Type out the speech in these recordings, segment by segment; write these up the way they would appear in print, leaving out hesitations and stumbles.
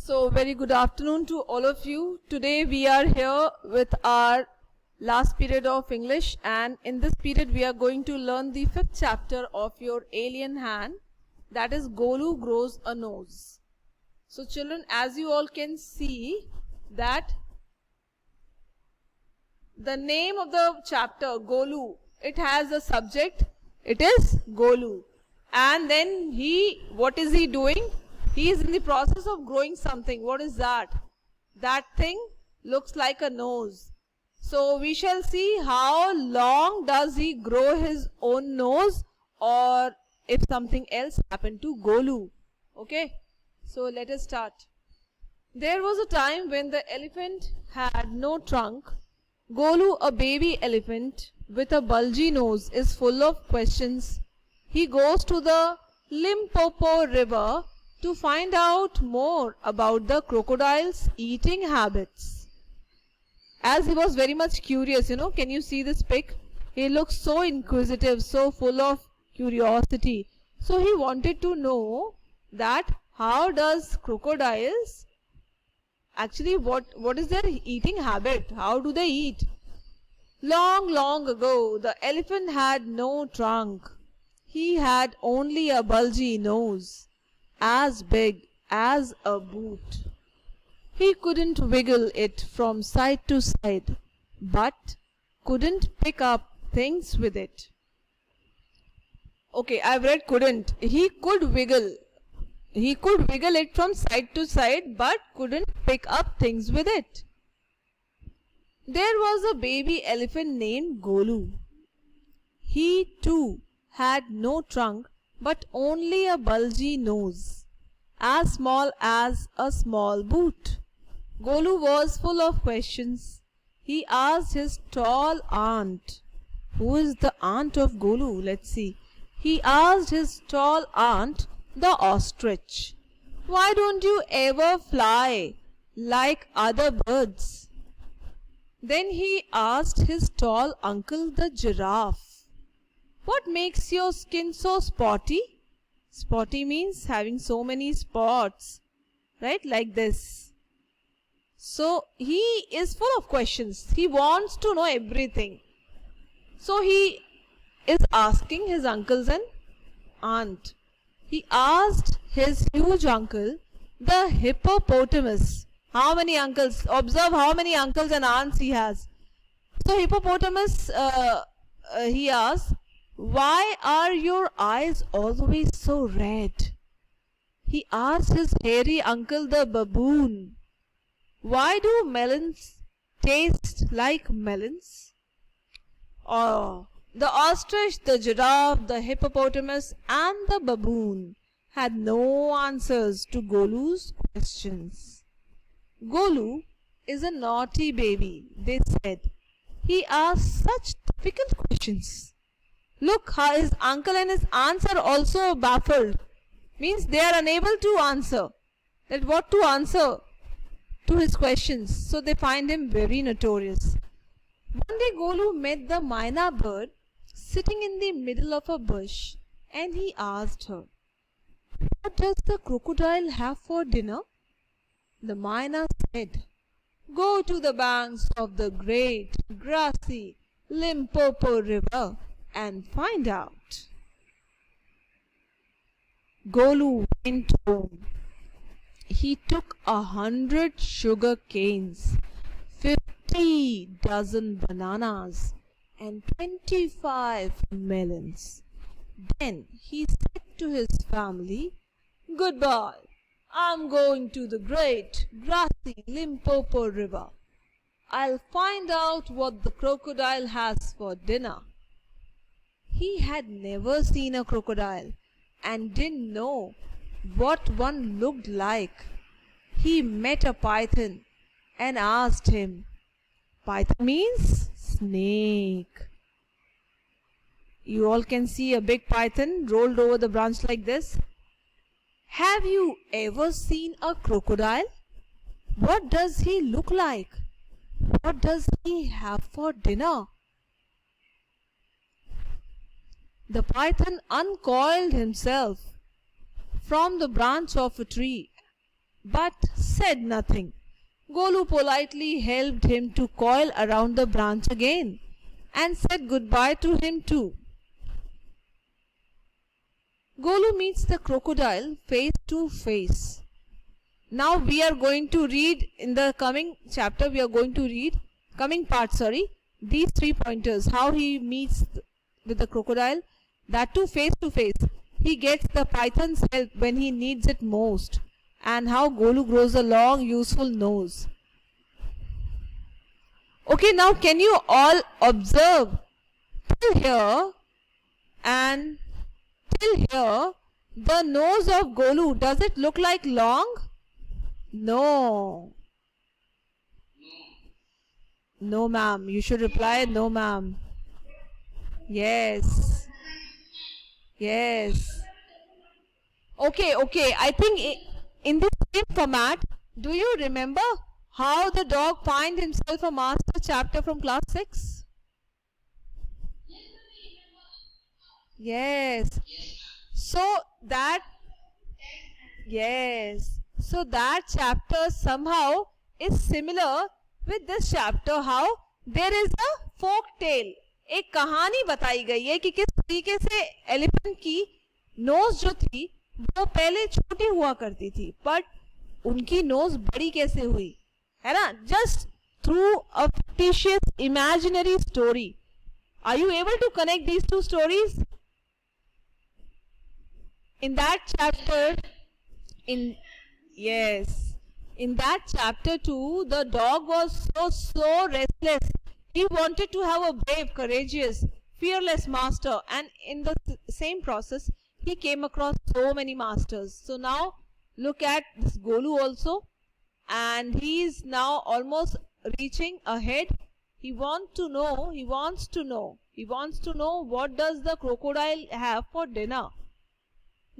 So, very good afternoon to all of you. Today we are here with our last period of English, and in this period we are going to learn the 5th chapter of your alien hand, that is Golu Grows a Nose. So children, as you all can see that the name of the chapter, Golu, it has a subject, it is Golu. And then what is he doing? He is in the process of growing something. What is that? That thing looks like a nose. So we shall see how long does he grow his own nose, or if something else happened to Golu. Okay, so let us start. There was a time when the elephant had no trunk. Golu, a baby elephant with a bulgy nose, is full of questions. He goes to the Limpopo River to find out more about the crocodile's eating habits. As he was very much curious, can you see this pic? He looks so inquisitive, so full of curiosity. So he wanted to know that how does crocodiles actually, what is their eating habit? How do they eat? Long ago, the elephant had no trunk. He had only a bulgy nose, as big as a boot. He couldn't wiggle it from side to side, but couldn't pick up things with it. Okay, I've read couldn't. He could wiggle. He could wiggle it from side to side, but couldn't pick up things with it. There was a baby elephant named Golu. He too had no trunk, but only a bulgy nose, as small as a small boot. Golu was full of questions. He asked his tall aunt. Who is the aunt of Golu? Let's see. He asked his tall aunt, the ostrich, "Why don't you ever fly like other birds?" Then he asked his tall uncle, the giraffe, "What makes your skin so spotty?" Spotty means having so many spots, right? Like this. So he is full of questions. He wants to know everything. So he is asking his uncles and aunt. He asked his huge uncle, the hippopotamus. How many uncles? Observe how many uncles and aunts he has. So hippopotamus, he asked, "Why are your eyes always so red?" He asked his hairy uncle, the baboon, "Why do melons taste like melons?" The ostrich, the giraffe, the hippopotamus and the baboon had no answers to Golu's questions. "Golu is a naughty baby," they said. "He asks such difficult questions." Look how his uncle and his aunts are also baffled. Means they are unable to answer. That what to answer to his questions. So they find him very notorious. One day Golu met the myna bird sitting in the middle of a bush, and he asked her, "What does the crocodile have for dinner?" The myna said, "Go to the banks of the great grassy Limpopo River and find out." Golu went home. He took 100 sugar canes, 50 dozen bananas, and 25 melons. Then he said to his family, "Goodbye. I'm going to the great grassy Limpopo River. I'll find out what the crocodile has for dinner." He had never seen a crocodile and didn't know what one looked like. He met a python and asked him. Python means snake. You all can see a big python rolled over the branch like this. "Have you ever seen a crocodile? What does he look like? What does he have for dinner?" The python uncoiled himself from the branch of a tree but said nothing. Golu politely helped him to coil around the branch again and said goodbye to him too. Golu meets the crocodile face to face. Now we are going to read in the coming chapter, these 3 pointers. How he meets with the crocodile, that too face to face. He gets the python's help when he needs it most. And how Golu grows a long useful nose. Okay, now can you all observe till here and till here, the nose of Golu, does it look like long? No. No, ma'am. You should reply no, ma'am. Yes. Yes. Okay. I think in this same format, do you remember how the dog finds himself a master chapter from class 6? Yes. So that chapter somehow is similar with this chapter. How there is a folk tale, एक कहानी बताई गई है कि किस तरीके से elephant की नोज जो थी वो पहले छोटी हुआ करती थी, बट उनकी नोज बड़ी कैसे हुई, है ना, just through a fictitious imaginary story. Are you able to connect these two stories? In that chapter, in that chapter too, the dog was so restless. He wanted to have a brave, courageous, fearless master, and in the same process, he came across so many masters. So now, look at this Golu also, and he is now almost reaching ahead. He wants to know what does the crocodile have for dinner.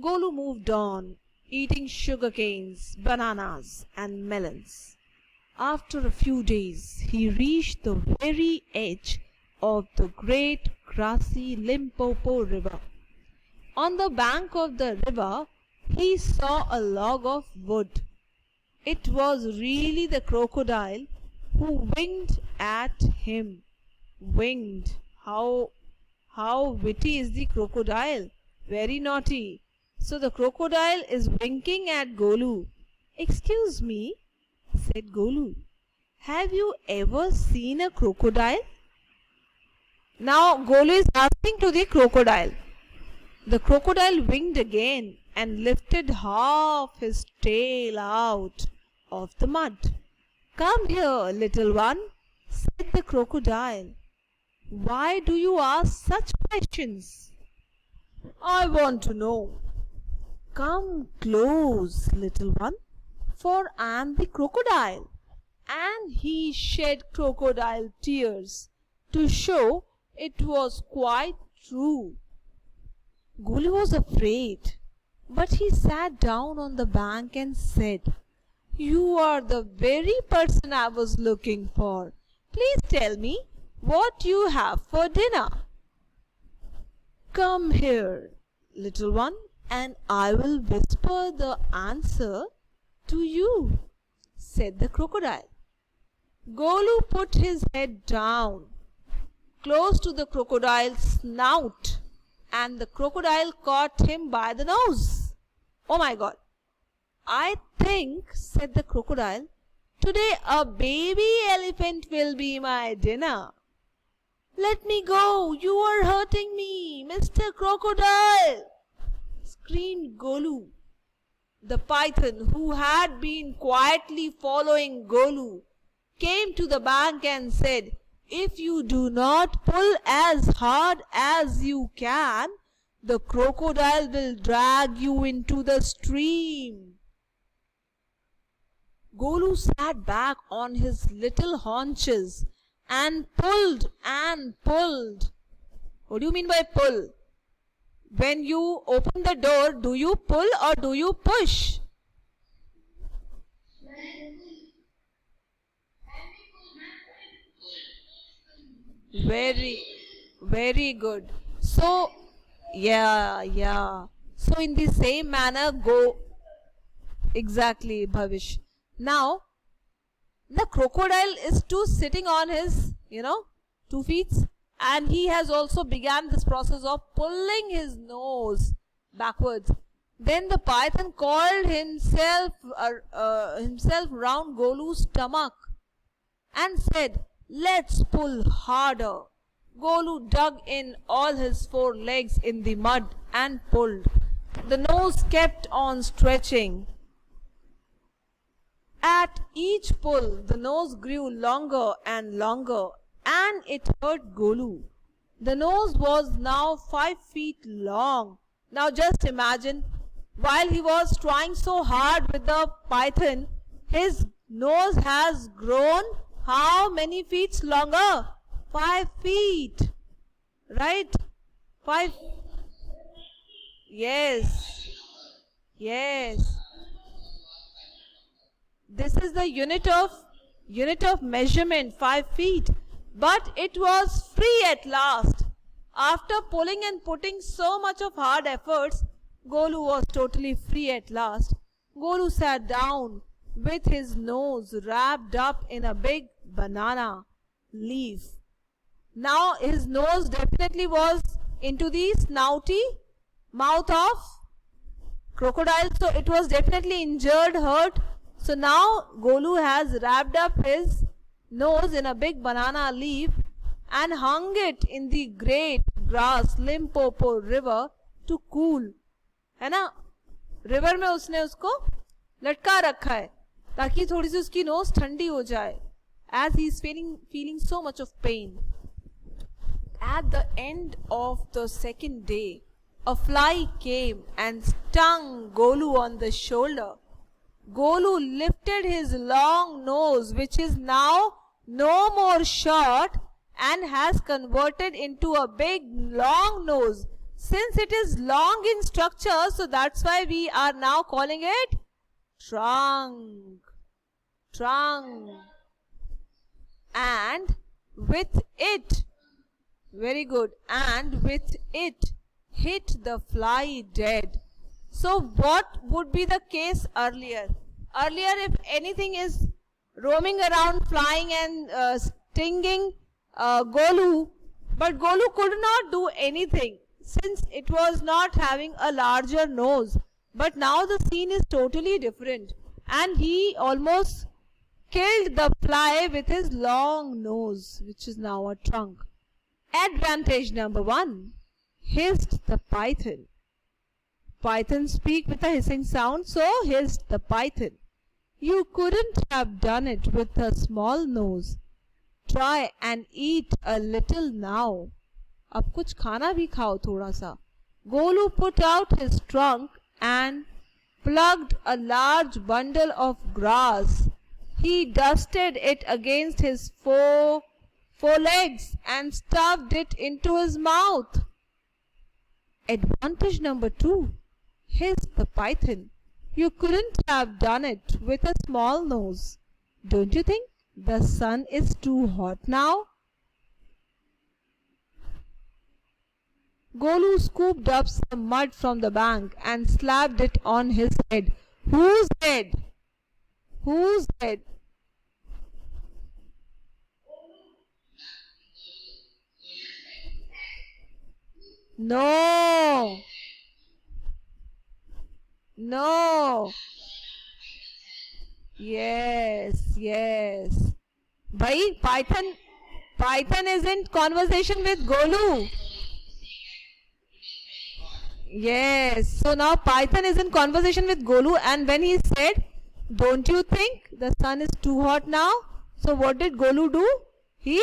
Golu moved on, eating sugar canes, bananas and melons. After a few days, he reached the very edge of the great grassy Limpopo River. On the bank of the river, he saw a log of wood. It was really the crocodile who winked at him. Winked. How witty is the crocodile? Very naughty. So the crocodile is winking at Golu. Excuse me, said Golu. Have you ever seen a crocodile? Now Golu is asking to the crocodile. The crocodile winked again and lifted half his tail out of the mud. Come here, little one, said the crocodile. Why do you ask such questions? I want to know. Come close, little one, for I am the crocodile. And he shed crocodile tears to show it was quite true. Golu was afraid, but he sat down on the bank and said, You are the very person I was looking for. Please tell me what you have for dinner. Come here, little one, and I will whisper the answer to you, said the crocodile. Golu put his head down close to the crocodile's snout, and the crocodile caught him by the nose. Oh my God! I think, said the crocodile, today a baby elephant will be my dinner. Let me go, you are hurting me, Mr. Crocodile, screamed Golu. The python, who had been quietly following Golu, came to the bank and said, If you do not pull as hard as you can, the crocodile will drag you into the stream. Golu sat back on his little haunches and pulled and pulled. What do you mean by pull? When you open the door, do you pull or do you push? Very good. So, yeah. So in the same manner, Exactly, Bhavish. Now, the crocodile is too sitting on his, 2 feet, and he has also began this process of pulling his nose backwards. Then the python called himself round Golu's stomach and said, "Let's pull harder." Golu dug in all his 4 legs in the mud and pulled. The nose kept on stretching. At each pull, the nose grew longer and longer, and it hurt Golu. The nose was now 5 feet long. Now just imagine, while he was trying so hard with the python, his nose has grown how many feet longer? 5 feet. Right? 5. Yes. Yes. This is the unit of measurement, 5 feet. But it was free at last. After pulling and putting so much of hard efforts, Golu was totally free at last. Golu sat down with his nose wrapped up in a big banana leaf. Now his nose definitely was into the snouty mouth of crocodile, so it was definitely injured, hurt. So now Golu has wrapped up his nose in a big banana leaf and hung it in the great grass Limpopo river to cool. है ना, river में उसने उसको लटका रखा है ताकि थोड़ी सी उसकी नोज ठंडी हो जाए, as he is feeling so much of pain. At the end of the second day, a fly came and stung Golu on the shoulder. Golu lifted his long nose, which is now no more short and has converted into a big long nose. Since it is long in structure, so that's why we are now calling it trunk. Trunk. And with it, very good, and with it hit the fly dead. So what would be the case earlier? Earlier, if anything is roaming around, flying and stinging Golu, but Golu could not do anything since it was not having a larger nose. But now the scene is totally different, and he almost killed the fly with his long nose, which is now a trunk. Advantage number 1. Hissed the python. Pythons speak with a hissing sound, so hissed the python. You couldn't have done it with a small nose. Try and eat a little now. अब कुछ खाना भी खाओ थोड़ा सा. Golu put out his trunk and plucked a large bundle of grass. He dusted it against his four legs and stuffed it into his mouth. Advantage number 2. Hissed the python. You couldn't have done it with a small nose. Don't you think the sun is too hot now? Golu scooped up some mud from the bank and slapped it on his head. Whose head? Whose head? No. No. Yes, yes. Bhai, Python is in conversation with Golu. Yes. So now Python is in conversation with Golu, and when he said, "Don't you think the sun is too hot now?" So what did Golu do? He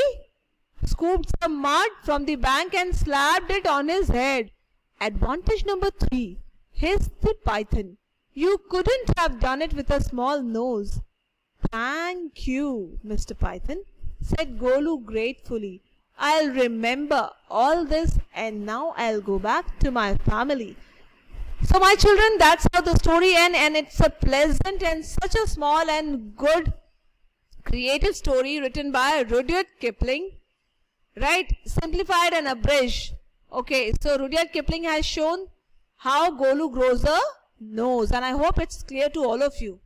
scooped some mud from the bank and slapped it on his head. Advantage number 3. Hissed the python. You couldn't have done it with a small nose. Thank you, Mr. Python, said Golu gratefully. I'll remember all this, and now I'll go back to my family. So my children, that's how the story ends, and it's a pleasant and such a small and good creative story written by Rudyard Kipling, right? Simplified and abridged. Okay, so Rudyard Kipling has shown how Golu grows a nose, and I hope it's clear to all of you.